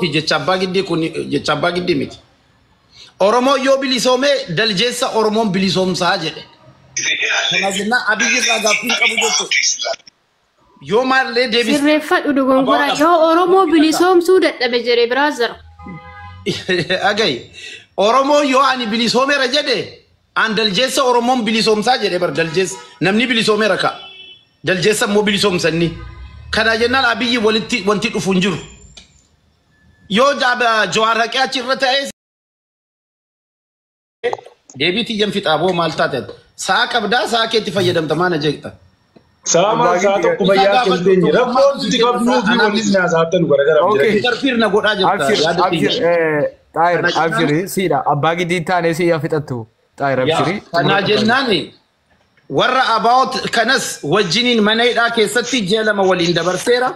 fi jecha abbaa giddii kun jecha abbaa giddii miti. Oromoo yoo bilisoomee daljeessa Oromoon bilisoomsaa jedhe. Kana jennaan Abiyyi irraa gaaffii qabu jechuudha. Yoo maallee deebis. Sirreeffadhu dogongora yoo Oromoo bilisoomsuu dadhabe jedhe biraazar. Agay Oromoo yoo ani bilisoomeera jedhe an daljeessa Oromoon bilisoomsaa jedhe bar daljeessa namni bilisoomeera ka daljeessa immoo bilisoomsanni. Kana jennaan Abiyyi walitti wanti dhufu hin jiru. Yoo Jawaar haqee achirra ta'ee deebiti jan fixaaboo maal taate saa qabdaa saa keetti fayyadamta maana jeekta. Sama saa tokko fayyaa kenteenya rakkoon sitti qabnuu fi wanti naasaatan garagara jira. Tarfiirna godhaa jirta. Abshiri siidha abbaa gidii taanee si'a fixattu. Abshiri. Kana jennaan warra abaawot kanas wajjiniin mana hidhaa keessatti ji'a lama waliin dabarseera.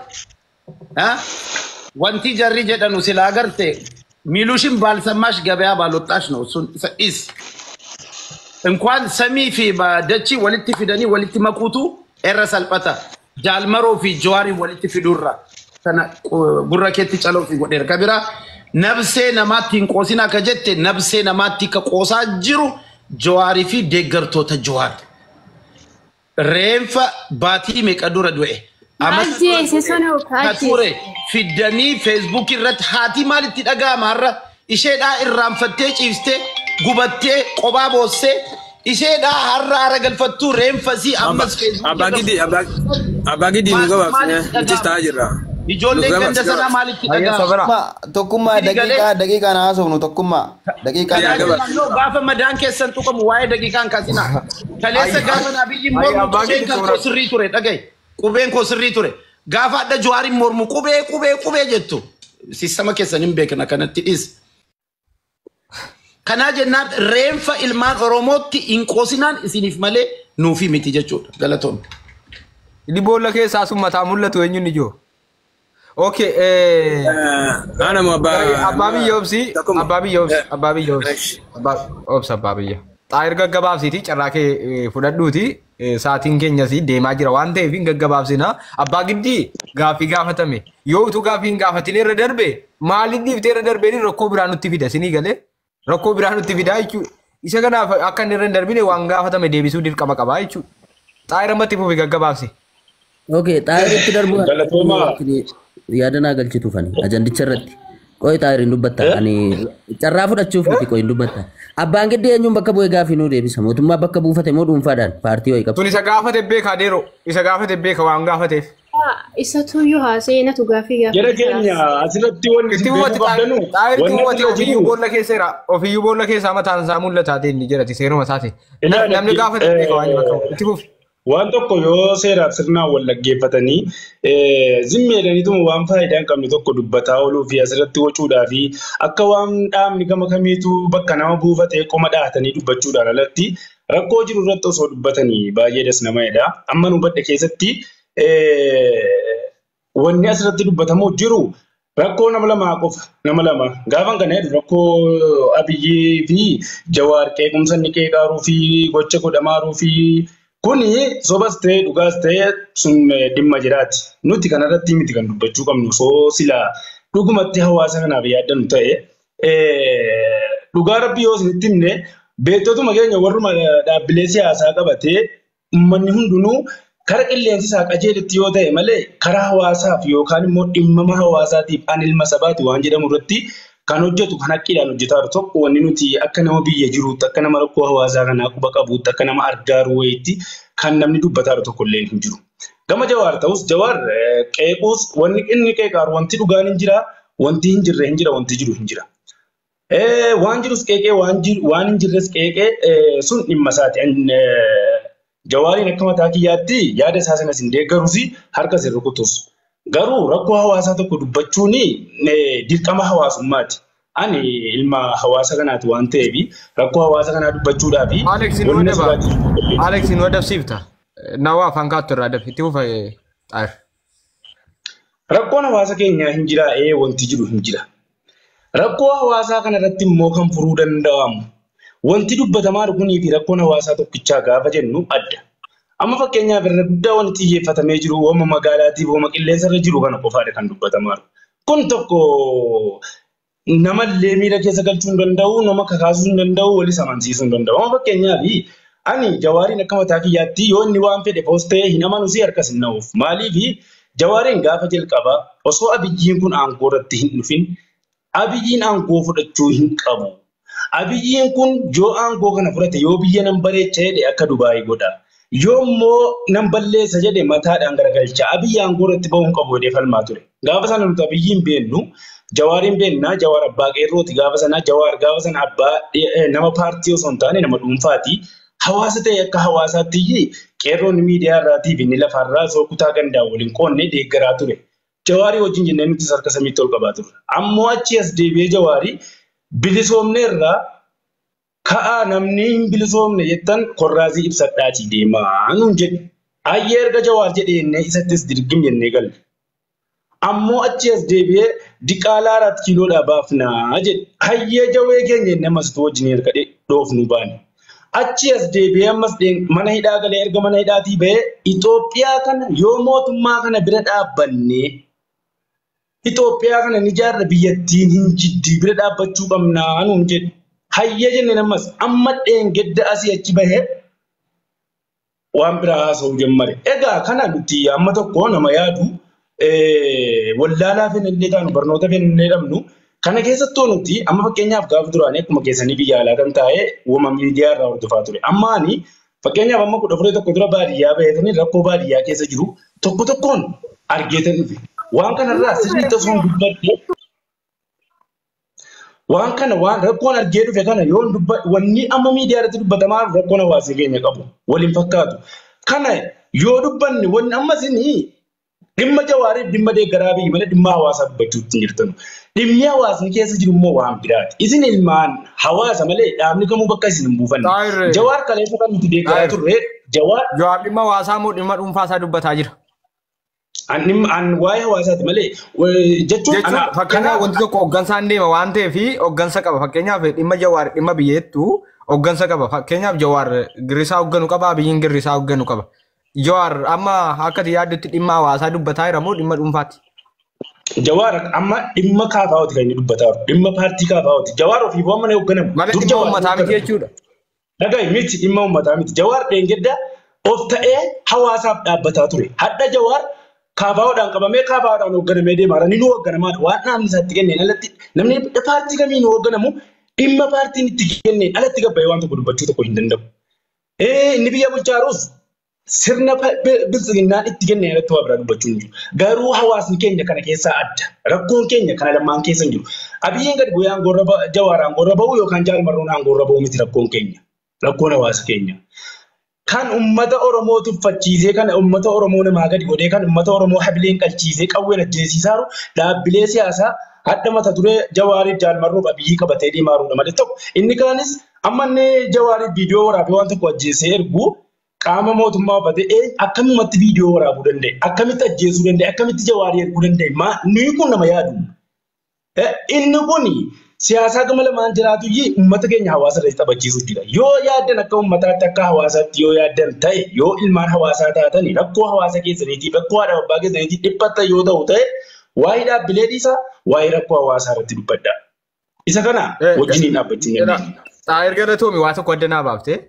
Wanti jarri jedhanu silaa agarte milushin baalsamaash gabayaa baalottaash ነው እሱን is እንኳን ሰሚ ፊ ደቺ ወልቲ ፊደኒ ወልቲ መቁቱ ኤረ ሰልፈታ ጃልመሮ ፊ ጀዋሪ ወልቲ ፊዱራ ተና ጉራኬቲ ጨለው ፊ ጎዴር ከቢራ ነብሴ ነማቲ እንቆሲና ከጀቴ ነብሴ ነማቲ ከቆሳ ጅሩ ጀዋሪ ፊ ደገርቶ ተጀዋር ሬንፋ ባቲ መቀዱረ ዱኤ አማጂ ሰሰነው ካቱሬ ፊደኒ ፌስቡክ ይረት ሃቲ ማለት ይደጋ ማራ ኢሼዳ ኢራንፈቴ ጪፍቴ ጉበቴ ቆባ ቦሴ ኢሼዳ ሀራ አረገልፈቱ ሬንፈሲ አመስ ፌስቡክ አባጊዲ ንገባፍ እቺስታ ጅራ ኢጆሌ ገንደሰና ማለት ይደጋ ተኩማ ደቂቃ ናሶ ነው ተኩማ ደቂቃ ነው ጋፈ መዳን ከሰን ጥቆም ዋይ ደቂቃን ካሲና ከሌሰ ጋፈና ቢይ ሞር ነው ስሪ ቱሬ ደገይ ቁቤን ኮ ስሪ ቱሬ ጋፋ ደ ጀዋሪ ሞርሙ ቁቤ ጀቱ ሲስተማ ከሰንም ቤከና ከነቲ ኢስ kana jennaan reenfa ilmaan Oromootti inqoosinaan isiniif malee nuufi miti jechuudha galatoon. Inni boolla keessaa sun mataa mul'atu eenyuun ijoo. Okay. Ana mo abbaa biyya obsi abbaa biyya. Xaayir gaggabaabsiiti carraa kee fudhadhuuti saatiin keenyas deemaa jira waan ta'eef hin gaggabaabsina abbaa giddii gaaffii gaafatame yoo utuu gaaffii hin gaafatin irra darbe maaliif dhiiftee irra darbeen rakkoo biraa nutti fida sinii galee. Rakkoo biraa nutti fidaa jechuudha. Isa kanaaf akka inni irra hin darbine waan gaafatame deebisuu dirqama qabaa jechuudha. Xaayira matti fufi gaggabaabsi. Okay, xaayiritti darbu yaadannaa galchitu fani ajandicha irratti. Qoy xaayiriin dubbatta ani carraa fudhachuuf miti qoy dubbatta. Abbaan giddii eenyuun bakka bu'ee gaaffii nuu deebisa. Mootummaa bakka buufate moo dhuunfaadhaan paartii wayii qabu. Tun isa gaafate beeka adeero isa gaafate beeka waan gaafateef. Isa tuyyuu haaseenatu gaaffii jara keenya asirratti wanti itti qabdanu xaayiritti ofiyyuu boolla keessaa mataan isaa mul'ataa ta'e inni jirati seeruma isaati. Namni gaafate beeka waan bakka itti fufi. Waan tokko yoo seeraaf sirnaan wal dhaggeeffatanii zimmeedhaniituma waan faayidaa hin qabne tokko dubbataa ooluu fi asirratti wacuudhaa fi akka waan dhaabni gama kamiitu bakka nama buufatee qoma dhaatanii dubbachuudhaan alatti rakkoo jiru irratti osoo dubbatanii baay'ee das namadha. Amma nu badde keessatti wanni asirratti dubbatamu jiru rakkoo nama lamaa qofa nama lama gaafan kana jedhu rakkoo Abiyyii fi Jawaar qeequmsa inni qeeqaaruu fi gocha godhamaaruu fi kuni sobas ta'e dhugaas ta'e sun dhimma jiraati. Nuti kanarratti miti kan dubbachuu qabnu soo sila dhugumatti hawaasa kanaaf yaaddannu ta'e dhugaa rabbii yoo isinitti himne beektotuma keenya warruma dhaabbilee siyaasaa qabatee uummanni hundinuu kara qilleensi isaa qajeelitti yoo ta'e malee karaa hawaasaaf yookaan immoo dhimmama hawaasaatiif an ilma sabaati waan jedhamu irratti kan hojjetu kan haqqiidhaan hojjetaa tokko wanni nuti akka nama biyya jiruutti akka nama rakkoo hawaasaa kanaa quba qabuutti akka nama argaaru wayiitti kan namni dubbataa tokko illee hin jiru. Gama Jawaar ta'us Jawaar qeequus wanni inni qeeqaaru wanti dhugaan hin jira wanti hin jirre hin jira wanti jiru hin jira. Waan jirus qeeqee waan hin jirres qeeqee sun dhimma isaati. Jawaariin akka mataa kiyyaatti yaada isaa sanas hin deeggaruusi harka sirri kutus. Garuu rakkoo hawaasaa tokko dubbachuun dirqama hawaasummaati. Ani ilma hawaasa kanaati waan ta'eef rakkoo hawaasa kanaa dubbachuudhaaf. Alex nu adabsiifta. Nawaa afaan kaattu irraa adab itti fufa xaayir. Rakkoon hawaasa keenyaa hin jira wanti jiru hin jira. Rakkoo hawaasaa kanarratti immoo kan furuu danda'amu. Wanti dubbatamaa kunii fi rakkoon hawaasaa tokkichaa gaafa jennu adda. Amma fakkeenyaaf irra guddaa wanti xiyyeeffatamee jiru wooma magaalaatiif wooma qilleensa irra jiru kana qofaadha kan dubbatamaa jiru. kun tokko namallee miira keessa galchuu hin danda'u, nama kakaasuu hin danda'u, walis amansiisuu hin danda'u. Amma fakkeenyaaf ani Jawaariin akka mataa kiyyaatti yoo inni waan fedhe poostee hin amanu si harkas hin na'uuf. Maaliif Jawaariin gaafa jalqaba osoo Abiyyiin kun aangoo irratti hin dhufin Abiyyiin aangoo fudhachuu hin qabu. Abiyyiin kun yoo aangoo kana fudhate yoo biyya nan bareecha jedhe akka Dubaayii godha. Yoo immoo nan balleessa jedhe mataadhaan garagalcha. Abiyyi aangoo irratti bahuu hin qabu jedhee falmaa ture. Gaafa sana nuti Abiyyiin beennu Jawaariin beennaa Jawaar abbaa qeerrooti gaafa sana Jawaar gaafa sana abbaa nama paartii osoo hin taane nama dhuunfaati. Hawaasa ta'e akka hawaasaatti qeerroon miidiyaa irraatii fi inni lafarraa osoo kutaa gandaa waliin qoonnee deeggaraa ture. Jawaarii wajjin jennee nuti harka samiitti ol qabaa ture. Ammoo achi as deebi'ee Jawaarii bilisoomne irraa ka'aa namni hin bilisoomne jettan korraazii ibsadhaatii deemaa nuun jedhe. Hayyee erga Jawaar jedhee isattis dirgim jennee galle. Ammoo achi as deebi'ee diqaalaa 4 kiiloodhaa baafnaa jedhe. Hayyee jawee keenya jennee masituu wajjin erga dhoofnu baane. Achi as deebi'ee ammas mana hidhaa galee erga mana hidhaatii bahee Itoophiyaa kana yoo mootummaa kana bira dhaabbannee Itoophiyaa kana ni ijaarra biyyattiin hin jiddii bira dhaabbachuu qabnaa nuun jedhe. Hayyee jennee ammas amma dheengedda asii achi bahee waan biraa haasa'uu jammare. Egaa kana nuti amma tokko nama yaadu wallaalaa fennillee taanu barnoota fennillee dhabnu. Kana keessattuu nuti amma fakkeenyaaf gaafa duraanii akkuma keessanii biyya alaa kan taa'e uumama miidiyaa irraa hordofaa ture. Amma ani fakkeenyaaf amma 14 tokko dura baadiyyaa baheetanii rakkoo baadiyyaa keessa jiru tokko tokkoon argeetan dhufe. Waan kanarraa sirriitti osoo hin dubbadde waan kana waan rakkoon argee dhufe kana yoo wanni amma miidiyaa irratti dubbatamaa rakkoon hawaasa keenya qabu waliin fakkaatu. Kana yoo dubbanne wanni amma isinii dhimma Jawaariif dhimma deeggaraa biyyi malee dhimma hawaasaa dubbachuutti hin jirtanu. Dhimmi hawaasni keessa jiru immoo waan biraati. Isin ilmaan hawaasa malee dhaabni kamuu bakka isin hin buufanne. Jawaar kaleessa kan nuti deeggaraa turre Jawaar dhimma hawaasaa moo dhimma dhuunfaasaa dubbataa jira? An waa'ee hawaasaati malee jechuun fakkeenyaaf wanti tokko hooggansaan deema waan ta'eef hooggansa qaba. Fakkeenyaaf dhimma Jawaar dhimma biyyeettu hooggansa qaba. Fakkeenyaaf Jawaar girrisaa hoogganu qaba, Abiyyiin girrisaa hoogganu qaba. Jawaar amma akka yaaddutti dhimma hawaasaa dubbataa jira moo dhimma dhuunfaati? Jawaar amma dhimma kaafaa'ooti kan inni dubbataa jiru. Dhimma paartii kaafaa'ooti. Jawaar ofii waan mana hoogganamu. Malee dhimma uummataa miti jechuudha. Dhaga'i miti dhimma uummataa miti. Jawaar dheengedda of ta'ee hawaasaaf dhaabbataa ture. Hadda Jawaar kaafaa'oodhaan qabamee kaafaa'oodhaan hoogganamee deemaa ni hoogganamaa waan dhaabni isaatti kenneen alatti namni paartii kamiin hoogganamu dhimma paartiin itti kenneen alatti gabbayee waan tokko dubbachuu tokko hin danda'u. Inni biyya bulchaarus sirna bilisiginnaan itti kenneen alatti waa biraa dubbachuu hin jiru. Garuu hawaasni keenya kana keessaa adda. Rakkoon keenya kana lamaan keessa hin jiru. Abiyyiin gadi bu'ee Jawaar aangoorra ba'u yookaan Jaalmarroon aangoorra ba'u miti rakkoon keenya. Rakkoon hawaasa keenya. Kan ummata Oromoo tuffachiisee kan ummata Oromoo namaa gadi godhee kan ummata Oromoo habileen qalchiisee qawween ajjeesisaa jiru dhaabbilee siyaasaa hadda mata duree Jawaariif Jaalmarroof Abiyyii qabatee deemaa jiruudha malee tokko inni kaanis amma inni Jawaariif viidiyoo waraabee waan tokko ajjeesee ergu qaama mootummaa uffatee akkamitti viidiyoo waraabuu danda'e akkamitti ajjeesuu danda'e akkamitti Jawaarii erguu danda'e nuyi kun nama yaadu inni kuni siyaasaa gama lamaan jiraatu uummata keenya hawaasa irratti taphachiisuu jira. Yoo yaaddan akka uummataatti akka hawaasaatti yoo yaaddan ta'e yoo ilmaan hawaasaa taatan rakkoo hawaasa keessaniitiif rakkoo haadha abbaa keessaniitiif dhiphatan yoo ta'u ta'e waa'ee dhaabbilee dhiisaa waa'ee rakkoo hawaasaa irratti dubbadda. Isa kana wajjin dhaabbachuu hin dandeenye. Erga Datoomi waa tokko addanaa baaftee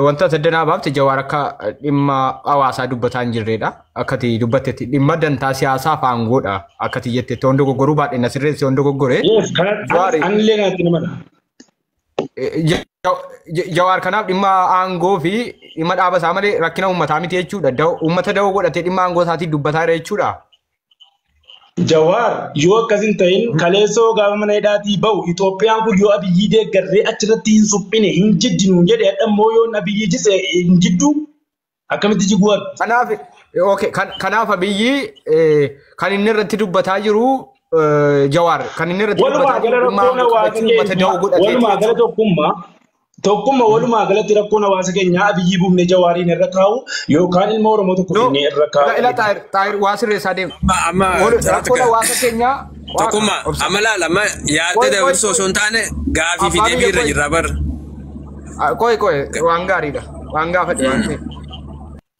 wanta addanaa baafte Jawaar akka dhimma hawaasaa dubbataa hin jirredha. Akkati dubbattetti dhimma dantaa siyaasaa faangoodha. Akkati jettetti hondo goggoruu baadhee na sirreessi hondo goggoree. Anillee naatti namana. Jawaar kanaaf dhimma aangoo fi dhimma dhaaba isaa malee rakkina uummataa miti jechuudha. Uummata dawoo godhatee dhimma aangoo isaatiin dubbataa jira jechuudha. Jawaar yoo akkasin ta'in kaleessoo gaafa mana hidhaatii bahu Itoophiyaan kun yoo Abiyyii deeggarree achirratti hin suphine hin jiddinu jedhe hadhammoo yoo Abiyyii jise hin jiddu akkamitti jiguwar. Kanaaf Abiyyii kan inni irratti dubbataa jiru Jawaar kan inni irratti dubbataa jiru walumaa gala tokkummaa walumaa galatti rakkoon hawaasa keenyaa Abiyyii buufnee Jawaariin irra kaa'u yookaan ilma Oromoo tokko buufnee irra kaa'u. Taayir waa sirreessaa deemu. Rakkoon hawaasa keenyaa. Tokkummaa amma laala amma yaadde dabarsoo osoo hin taane gaafii fi deebii irra jirra bara. Qoy waan gaariidha waan gaafadhe waan ta'e.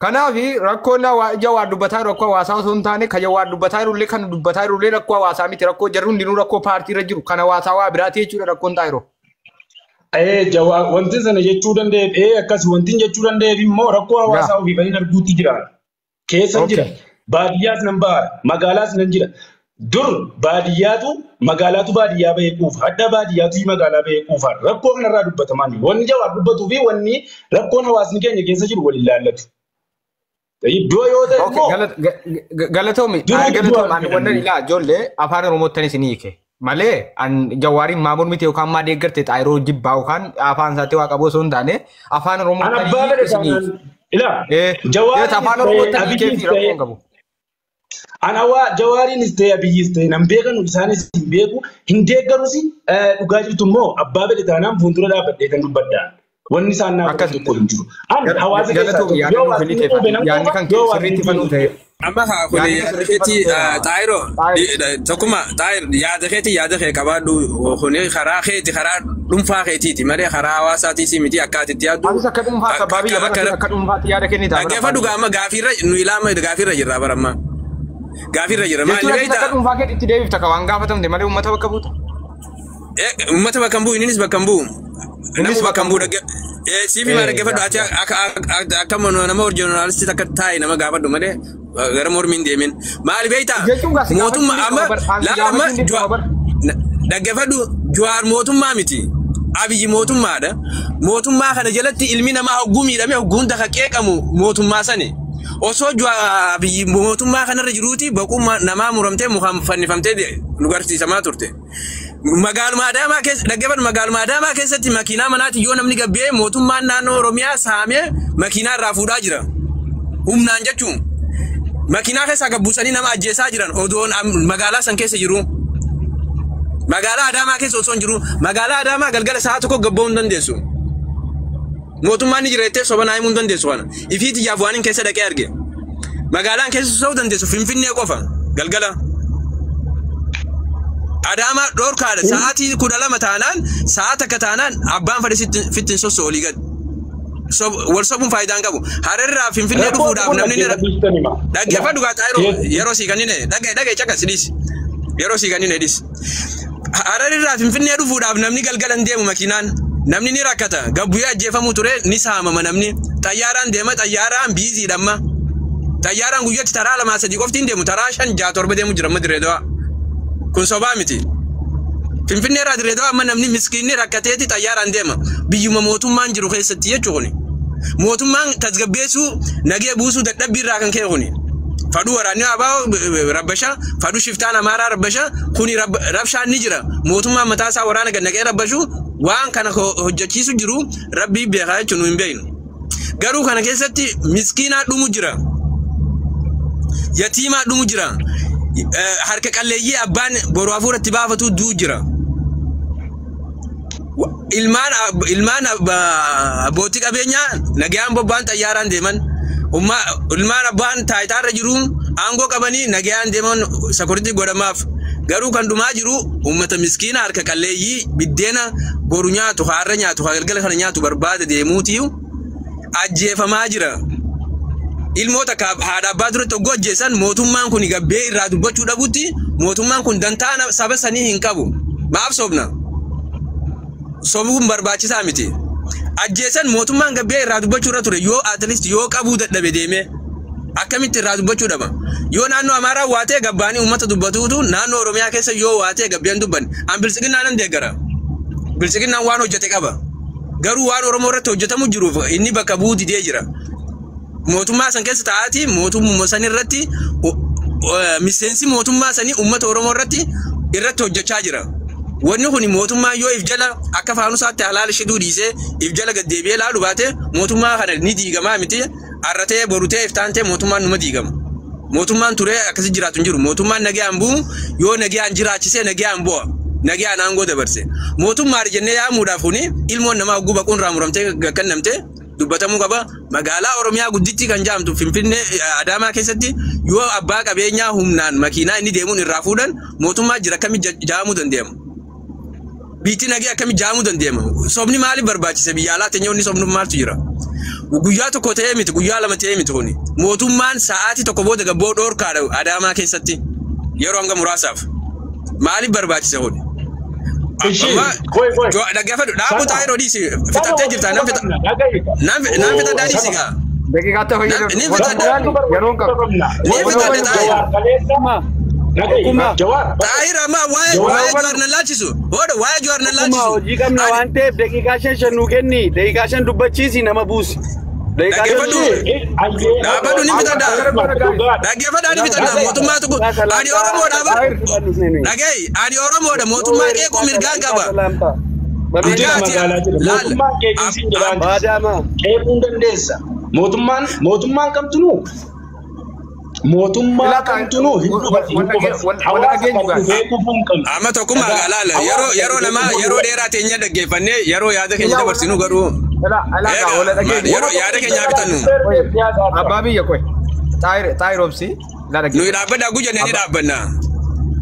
Kanaafi rakkoon jawaa dubbataa rakkoo hawaasaa osoo hin taane kan jawaa dubbataa irullee kan dubbataa irullee rakkoo hawaasaa miti rakkoo jarruun dinuu rakkoo paartii irra jiru kan hawaasaa waa biraati jechuudha rakkoon taa'iroo. Jawaa wanti sana jechuu danda'eef akkas wanti jechuu danda'eef immoo rakkoo hawaasaa ofii banii arguutti jira. Keessa jira. Baadiyyaas nan baara magaalaas nan jira. Dur baadiyyaatu magaalaatu baadiyyaa beekuuf adda baadiyyaatu magaalaa beekuuf rakkoo kanarraa dubbataman wanni jawaa dubbatuu fi wanni rakkoon hawaasni keenya keessa jiru waliin ilaallatu. Iddoo yoo ta'e immoo galatoomi wannan ilaa ijoollee afaan oromootti isin hiike malee jawaariin maamuun miti yookaan maa deeggarte xaayiroo jibbaa yookaan afaan isaatti waa qabuu osoo hin taane afaan oromootti isin hiike. Ilaa afaan oromootti hiikee fi rakkoon qabu. Anawaa jawaariinis ta'e abiyyis ta'e nan beekanu isaanis hin beeku hin deeggarus dhugaa jirtu immoo abbaa fedhe taanaan fuuldura dhaabbadhee kan dubbadhaan. Wanni isaan naaf tokko hin jiru. Hawaasa keessatti yaadni kan sirriitti fanuu ta'e. Amma haa kun yaada keetii xaayiroo tokkuma xaayir yaada keetii yaada kee qabaadhu kun karaa keeti karaa dhuunfaa keetiiti malee karaa hawaasaatiis miti akkaatitti yaaddu. Anis akka dhuunfaa sababii akka dhuunfaatti yaada kennitaa. Dhaggeeffadhu gaama gaafiirra nu ilaama gaafiirra jirra barammaa. Gaafiirra jirra maali beektaa? Akka dhuunfaa keetitti deebifta ka waan gaafatamte malee uummata bakka buuta. Uummata bakka bu'u innis bakka bu'u. Namu bakka bu'u siifi maa dhaggeeffadhu ati akka nama orjinaalistii akka taa'e nama gaafadhu malee gara mormiin deemin. Maali beektaa? Mootummaa amma dhaggeeffadhu Jawaar mootummaa miti. Abiyyi mootummaadha. Mootummaa kana jalatti ilmi namaa hogguu miidhamee hogguun daka qeeqamu mootummaa sani. Osoo Abiyyi mootummaa kanarra jiruuti baqummaa namaa muramtee mukaan fannifamtee nu garsiisamaa turte. Magaaluma Adaamaa keessa dhaggeeffadhu magaaluma Adaamaa keessatti makiinaa manaati yoo namni gabbee mootummaan naannoo Oromiyaa saamee makiinaa irraa fuudhaa jira. Humnaan jechuun makiinaa keessaa gabbuusanii nama ajjeesaa jiran odoon magaalaa san keessa jiru. Magaalaa Adaamaa keessa osoo hin jiru magaalaa Adaamaa galgala sa'a tokko gabboo hin dandeessu. Mootummaan ni jireettee soba naa himuu hin dandeessu kana. Ifiiti yaafuwaan keessa dhaqee arge. Magaalaan keessa osoo dandeessu Finfinnee qofa galgala. Adaamaa dhorkaadha sa'aatii 12 taanaan sa'a takka taanaan abbaan fadhi fittin sosso olii gad. Wal sobuun faayidaan qabu. Hararraa Finfinnee dhufuudhaaf namni dhaggeeffadhu gaazexaa yeroo sii kanneen dhagee caqasidis. Yeroo sii kanneen hedis. Hararraa Finfinnee dhufuudhaaf namni galgala hin deemu makiinaan. Namni ni rakkata. Gabbuyyaa ajjeefamuu ture ni saamama namni. Xayyaaraan deema xayyaaraan biiziidhamma. Xayyaaraan guyyaatti taraa 2-3 qoftiin deemu taraa 5-6-7 deemu jira amma Dirreedawaa. Kun sobaa miti. Finfinnee irraa Dirreedawaa amma namni miskiinni rakkateeti xayyaaraan deema. Biyyuma mootummaan jiru keessatti jechuun mootummaan tasgabbeessuu nagee buusuu dadhabbii irraa kan ka'e kuni. Faduu waraanni abaa rabbasha faduu shiftaan amaaraa rabbasha kuni rabshaan ni jira. Mootummaan mataa isaa waraana gannaqee rabbashu waan kana hojjechiisu jiru rabbii beekaa jechuun hin beeknu. Garuu kana keessatti miskiinaa dhumu jira. Yatiimaa dhumu jira. Harka qalleeyyii abbaan boruu hafuuratti baafatu duu jira. Ilmaan abbootii qabeenyaa nagayaan bobbaan xayyaaraan deeman. Ilmaan abbaan taayitaarra jiru aangoo qabanii nagayaan deeman sakuritti godhamaaf. Garuu kan dhumaa jiru uummata miskiina harka qalleeyyii biddeena boru nyaatu har'a nyaatu galgala kana nyaatu barbaada deemuutiyu ajjeefamaa jira. Ilmoota haadha abbaa duratti oggoo ajjeessan mootummaan kun gabbee irraa dubbachuu dhabutti mootummaan kun dantaa saba sanii hin qabu. Maaf sobna? Sobuun barbaachisaa miti. Ajjeessan mootummaan gabbee irraa dubbachuu irra ture yoo atleast yoo qabuu dadhabe deemee akkamitti irraa dubbachuu dhaba. Yoo naannoo Amaaraa waatee gabbaanii uummata dubbatuutu naannoo Oromiyaa keessa yoo waatee gabbeen dubban an bilisiginnaa nan deeggara. Bilisiginnaan waan hojjete qaba. Garuu waan Oromoo irratti hojjetamu jiruuf inni bakka bu'uu didee jira. Mootummaa san keessa taa'aati mootummaa san irratti miseensi mootummaa sanii uummata Oromoo irratti hojjechaa jira. Wanni kun mootummaa yoo if jala akka faanusaatti halaala shiduu dhiisee if jala gad deebi'ee laalu baate mootummaa kana ni diigamaa miti arratee borutee iftaantee mootummaan numa diigama. Mootummaan turee akkasi jiraatu hin jiru. Mootummaan nagayaan bu'u yoo nagayaan jiraachisee nagayaan bu'a. Nagayaan aangoo dabarse. Mootummaa jennee yaamuudhaaf kuni ilmoon namaa hogguu baquun irraa muramtee kennamtee dubbatamuu qaba. Magaalaa Oromiyaa gudditti kan jaamtu Finfinnee Adaamaa keessatti yoo abbaa qabeenyaa humnaan makiinaa inni deemuun irraa fuudhan mootummaa jira akkamitti jaamuu dandeema. Biitti nagee akkamitti jaamuu dandeema. Sobni maaliif barbaachise biyya alaa teenyee inni sobni maaltu jira. guyyaa tokko ta'ee miti guyyaa lama ta'ee miti kuni mootummaan sa'aatii tokko booda gabboo dhoorkaadha Adaamaa keessatti yeroo hanga muraasaaf maaliif barbaachise kuni dhaggeeffadhu dhaabuu taa'ee roodiisi fixattee jirta nan fixa daadhiisi gaa Daqiiqaatti fayyadamu. ni fixadha Yeroon qabu. ni fixadha Jawar. Taahir amma waa'ee Jawaar na laachisu hooda waa'ee Jawaar na laachisu hojii qabna waan ta'eef daqiiqaa 5 nuu kenni daqiiqaa 5 dubbachiisi nama buusi dhaggeeffadhu dhaabadhu ni fixadha dhaggeeffadhaa ni fixadha mootummaa tokko ani Oromoodha dhaga'i ani Oromoodha mootummaa qeequu mirgaan qaba Mootummaan keekiisiin jedhaan qeequun dandeessa. Mootummaan kamtunuu mootummaa kamtunuu hin amma tokkummaa gaalaala yeroo namaa yeroo dheeraa teenya dhaggeeffannee yeroo yaada keenya dabarsinu garuu yeroo yaada keenyaa bitannu Abbaa biyya koy. Xaayir obsi. nuyi dhaabbadhaa guyyaa ni dhaabbanna.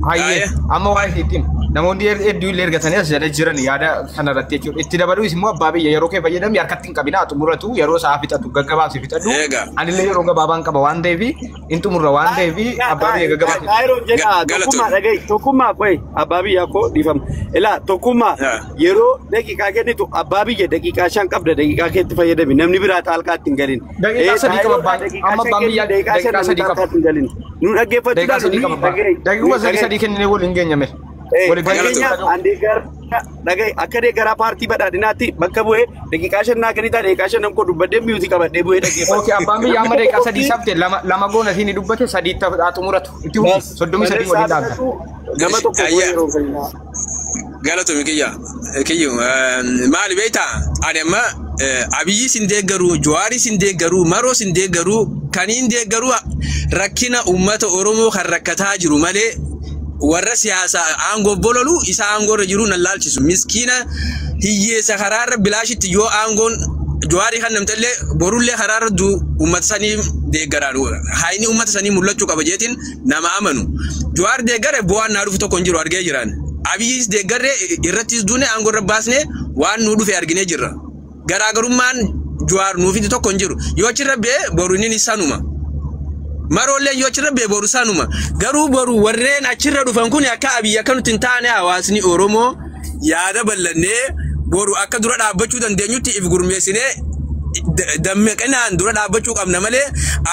Hayyee amma waa isiitiin namoonni hedduu illee ergatanii as jala jiran yaada kanarratti jechuudha. Itti dabaluus immoo abbaa biyya yeroo kee fayyadamni harkatti hin qabinaa xumuratu yeroo sa'a fixatu gaggabaabsi fixadhu. Anillee yeroo gabaabaan qaba waan ta'eef in xumurra waan ta'eef abbaa biyya gaggabaabsi. Xaayiroon jedha tokkummaa dhaga'i tokkummaa qoy abbaa biyyaa koo dhiifama. Ilaa tokkummaa yeroo daqiiqaa kennitu abbaa biyya daqiiqaa 5 qabda daqiiqaa keetti fayyadami namni biraa xaalqaatti hin galin. Daqiiqaa 3 qaba amma abbaan biyyaa daqiiqaa 3 qaba. Nu dhaggeeffatu daqiiqaa 3 kennine waliin geenyame. Akka deeggaraa paartii badhaadhinaatti bakka bu'ee daqiiqaa 5 naa kennitaa daqiiqaa 5 koo dubbadhee miyuuti qabadhee bu'ee dhaggeeffatu. Okey abbaan biyya amma daqiiqaa 3 sabte lama goona siin dubbate 3 ta'aa xumuratu. Itti hundi 33 waliin dhaabda. Nama tokko yeroo fayyinaa. Galatoomi kiyyu maali beektaa ani amma Abiyyi sin deeggaru Jawaari sin deeggaru Maroo sin deeggaru kaniin deeggaru rakkina uummata Oromoo kan rakkataa jiru malee warra siyaasaa aangoo bololu isa aangoorra jiru nan laalchisu miskiina hiyyeessa karaarra bilaashitti yoo aangoon Jawaari kan namtallee borullee karaarra du uummata sanii deeggaraan haayini uummata sanii mul'achuu qaba jeetiin nama amanu Jawaar deeggare bu'aan naa dhufu tokko hin jiru argee jiraan Abiyyis deeggarre irrattis duune aangoorra baasne waan nuu dhufe arginee jirra garaagarummaan Jawaar nuufiti tokko hin jiru yoo achirra bee boru inni sanuma Marollee yoo achirra bee boru sanuma garuu boru warreen achirra dhufan kun akka Abiyyi akka nuti hin taane hawaasni Oromoo yaada bal'annee boru akka dura dhaabbachuu dandeenyutti if gurmeessinee dammaqinaan dura dhaabbachuu qabna malee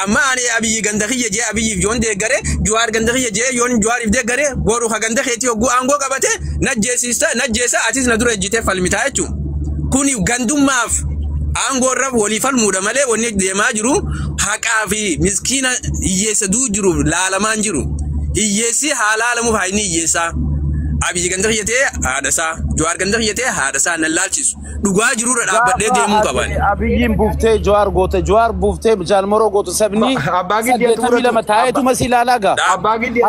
amma ani Abiyyi ganda kiyya jee Abiyyi yoon deeggare Jawaar ganda kiyya jee yoon Jawaariif deeggare boru ha ganda keetii hogguu aangoo qabate najjeesa atis na dura ejjitee falmitaa jechuun kuni gandummaaf aangoorra walii falmuudha malee wanni deemaa jiru haqaa fi miskiina hiyyeessa duu jiru laalamaan jiru hiyyeessi haa laalamuuf haa inni hiyyeessaa Abiyyi ganda kiyyatee haadhasaa Jawaar ganda kiyyatee haadhasaa nan laalchisu dhugaa jiruudha dhaabbadhee deemuu qaban. Abiyyiin buuftee Jawaar goote Jawaar buuftee Jaalmaroo goote sabni abbaa giddi lama taa'eetu masii ilaalaga. Abbaa giddi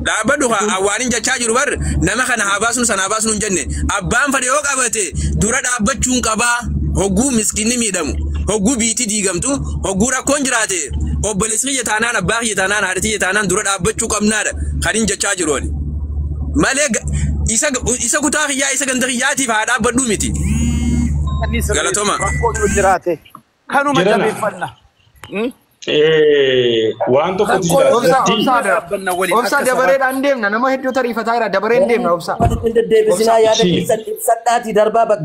dhaabbadhu awwaaniin jechaa jiru bar nama kana haa baasnu sana haa baasnu hin jenne abbaan fadhe yoo qabate dura dhaabbachuun qabaa hogguu miskiinni miidhamu hogguu biitii diigamtu hogguu rakkoon jiraate obboleessi kiyya taanaan abbaa kiyya taanaan haadha kiyya taanaan dura dhaabbachuu qabnaadha kan hin jechaa jiru malee isa kutaa kiyyaa isa ganda kiyyaatiif haa dhaabbadhuu miti. Galatooma. Kanuma jabeeffanna. Waan tokkotu jira. Obsa dabareedhaan deemna nama hedduu tariifataa jira dabareen deemna obsa.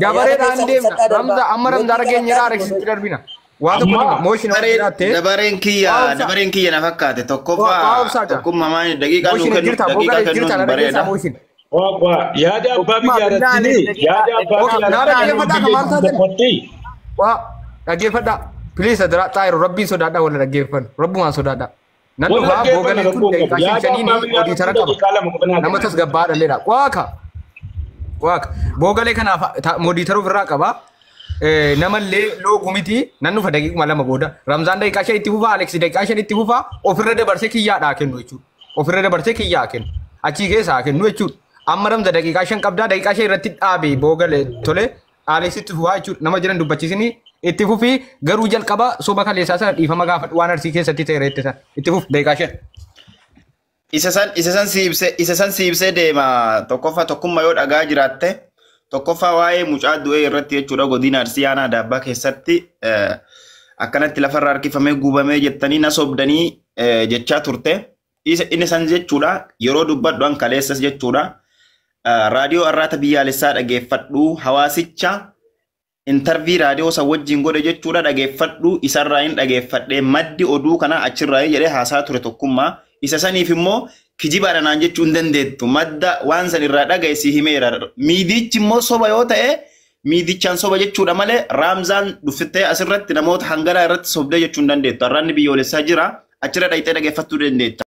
Dabareedhaan deemna Ramza amma Ramza argeenya areegsitti darbina. Waan tokko mooshin wareedhaatte. Dabareen kiyya na fakkaate tokkummaa maani daqiiqaa nuu kennu daqiiqaa kennuun bareeda. Yaada abbaa biyyaa irratti yaada abbaa biyyaa irratti. Dhaggeeffadhaa. Please adara Xaayiru rabbiin sodaadhaa wala dhaggeeffannu rabbumaan sodaadhaa. Nan dhufaa boogalee kun daqiiqaa shaniin oodiitara qaba. Nama tasgabbaadhalleedha. Waaqa boogalee kanaaf moodiitara ofirraa qaba. Namallee looguu miti nan dhufa daqiiquma 2 booda. Ramzaan daqiiqaa 5 itti fufaa Aleksi daqiiqaa 5 itti fufaa ofirra dabarsee kiyyaadhaa kennu jechuudha. Ofirra dabarsee kiyyaa kennu. Achii keessaa kennu jechuudha. Amma Ramza daqiiqaa 5 qabdaa daqiiqaa 5 irratti dhaabee boogalee tole Aleksitti fufaa jechuudha. Nama jiran dubbachiisanii itti fufi garuu jalqaba soba kaleessaa sana dhiifama gaafadhu waan arsii keessatti ta'e reettisa itti fuf daqiiqaa 5. Isa san siibsee deema tokkummaa yoo dhagaa jiraatte tokkoffaa waa'ee mucaa du'ee irratti jechuudha godina Arsii aanaa Daabbaa keessatti akkanatti lafarra harkifamee gubamee jettanii na sobdanii jechaa turte. Inni san jechuudha yeroo dubbadhu kaleessas jechuudha raadiyoo arraata biyyaalessaa dhageeffadhu hawaasicha intervii raadiyoo san wajjin godhe jechuudha dhageeffadhu isarraa hin dhageeffadhee maddi oduu kana achirraa jedhee haasaa ture tokkummaa isa saniif immoo kijibaadha naan jechuu hin dandeettu madda waan san irraa dhagaye si himeera miidichi immoo soba yoo ta'e miidichaan soba jechuudha malee raamzaan dhuftee asirratti namoota hangalaa irratti sobdee jechuu hin dandeettu arraanni biyyoolessaa jira achirra dhayitee dhageeffachuu dandeetta.